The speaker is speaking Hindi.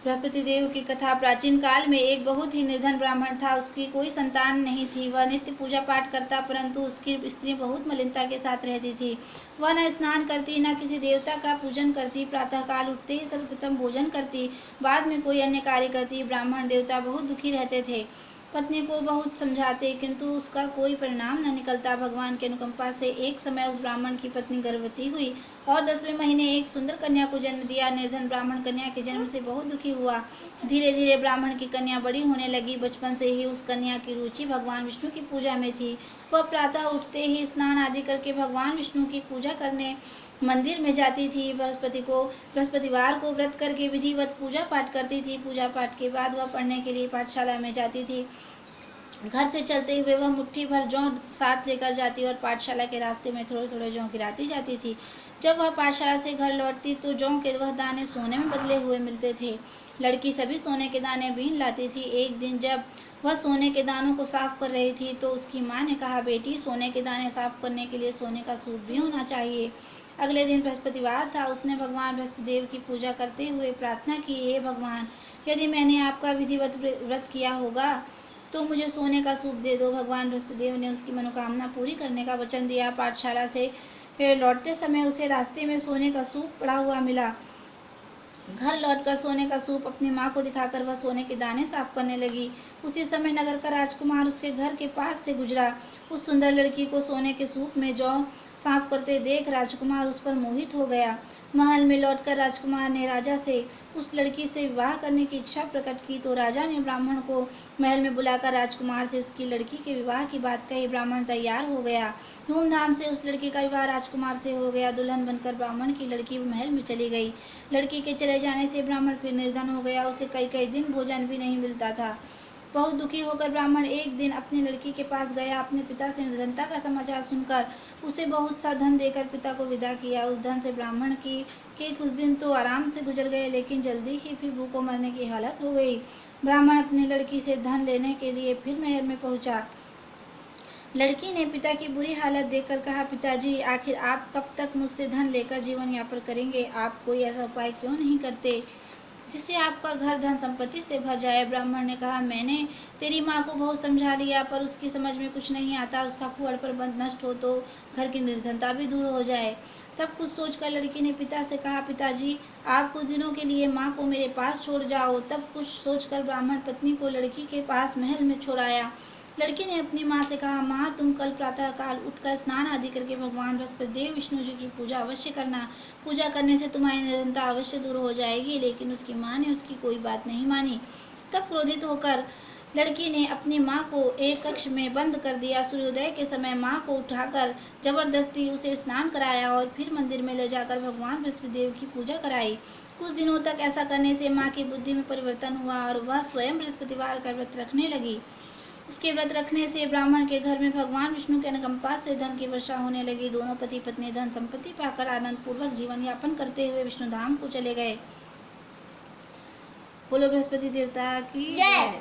बृहस्पति देव की कथा। प्राचीन काल में एक बहुत ही निर्धन ब्राह्मण था। उसकी कोई संतान नहीं थी। वह नित्य पूजा पाठ करता, परंतु उसकी स्त्री बहुत मलिनता के साथ रहती थी। वह न स्नान करती, न किसी देवता का पूजन करती। प्रातःकाल उठते ही सर्वप्रथम भोजन करती, बाद में कोई अन्य कार्य करती। ब्राह्मण देवता बहुत दुखी रहते थे। पत्नी को बहुत समझाते, किंतु उसका कोई परिणाम न निकलता। भगवान की अनुकंपा से एक समय उस ब्राह्मण की पत्नी गर्भवती हुई और 10वें महीने एक सुंदर कन्या को जन्म दिया। निर्धन ब्राह्मण कन्या के जन्म से बहुत दुखी हुआ। धीरे धीरे ब्राह्मण की कन्या बड़ी होने लगी। बचपन से ही उस कन्या की रुचि भगवान विष्णु की पूजा में थी। वह प्रातः उठते ही स्नान आदि करके भगवान विष्णु की पूजा करने मंदिर में जाती थी। बृहस्पतिवार को व्रत करके विधिवत पूजा पाठ करती थी। पूजा पाठ के बाद वह पढ़ने के लिए पाठशाला में जाती थी। घर से चलते हुए वह मुट्ठी भर जौ साथ लेकर जाती और पाठशाला के रास्ते में थोड़े थोड़े जौ गिराती जाती थी। जब वह पाठशाला से घर लौटती तो जौ के वह दाने सोने में बदले हुए मिलते थे। लड़की सभी सोने के दाने बीन लाती थी। एक दिन जब वह सोने के दानों को साफ कर रही थी तो उसकी माँ ने कहा, बेटी, सोने के दाने साफ करने के लिए सोने का सूप भी होना चाहिए। अगले दिन बृहस्पतिवार था। उसने भगवान बृहस्पतिदेव की पूजा करते हुए प्रार्थना की, हे भगवान, यदि मैंने आपका विधिवत व्रत किया होगा तो मुझे सोने का सूप दे दो। भगवान बृहस्पतिदेव ने उसकी मनोकामना पूरी करने का वचन दिया। पाठशाला से लौटते समय उसे रास्ते में सोने का सूप पड़ा हुआ मिला। घर लौटकर सोने का सूप अपनी माँ को दिखाकर वह सोने के दाने साफ करने लगी। उसी समय नगर का राजकुमार उसके घर के पास से गुजरा। उस सुंदर लड़की को सोने के सूप में जौ साफ करते देख राजकुमार उस पर मोहित हो गया। महल में लौटकर राजकुमार ने राजा से उस लड़की से विवाह करने की इच्छा प्रकट की तो राजा ने ब्राह्मण को महल में बुलाकर राजकुमार से उसकी लड़की के विवाह की बात कही। ब्राह्मण तैयार हो गया। धूमधाम से उस लड़की का विवाह राजकुमार से हो गया। दुल्हन बनकर ब्राह्मण की लड़की महल में चली गई। लड़की के चले जाने से ब्राह्मण फिर निर्धन हो गया। उसे कई कई दिन भोजन भी नहीं मिलता था। बहुत दुखी होकर ब्राह्मण एक दिन अपनी लड़की के पास गया। अपने पिता से निर्धनता का समाचार सुनकर उसे बहुत सा धन देकर पिता को विदा किया। उस धन से ब्राह्मण के कुछ दिन तो आराम से गुजर गए, लेकिन जल्दी ही फिर भूखों मरने की हालत हो गई। ब्राह्मण अपनी लड़की से धन लेने के लिए फिर महल में पहुंचा। लड़की ने पिता की बुरी हालत देखकर कहा, पिताजी, आखिर आप कब तक मुझसे धन लेकर जीवन यापन करेंगे? आप कोई ऐसा उपाय क्यों नहीं करते जिससे आपका घर धन संपत्ति से भर जाए? ब्राह्मण ने कहा, मैंने तेरी माँ को बहुत समझा लिया, पर उसकी समझ में कुछ नहीं आता। उसका फूहड़ प्रबंध नष्ट हो तो घर की निर्धनता भी दूर हो जाए। तब कुछ सोचकर लड़की ने पिता से कहा, पिताजी, आप कुछ दिनों के लिए माँ को मेरे पास छोड़ जाओ। तब कुछ सोचकर ब्राह्मण पत्नी को लड़की के पास महल में छोड़ आया। लड़की ने अपनी माँ से कहा, माँ, तुम कल प्रातःकाल उठकर स्नान आदि करके भगवान बृहस्पतिदेव विष्णु जी की पूजा अवश्य करना। पूजा करने से तुम्हारी निर्धनता अवश्य दूर हो जाएगी। लेकिन उसकी माँ ने उसकी कोई बात नहीं मानी। तब क्रोधित होकर लड़की ने अपनी माँ को एक कक्ष में बंद कर दिया। सूर्योदय के समय माँ को उठाकर जबरदस्ती उसे स्नान कराया और फिर मंदिर में ले जाकर भगवान बृहस्पतिदेव की पूजा कराई। कुछ दिनों तक ऐसा करने से माँ की बुद्धि में परिवर्तन हुआ और वह स्वयं बृहस्पतिवार का व्रत रखने लगी। उसके व्रत रखने से ब्राह्मण के घर में भगवान विष्णु के अनुकंपा से धन की वर्षा होने लगी। दोनों पति पत्नी धन संपत्ति पाकर आनंद पूर्वक जीवन यापन करते हुए विष्णु धाम को चले गए। बोलो बृहस्पति देवता की जय।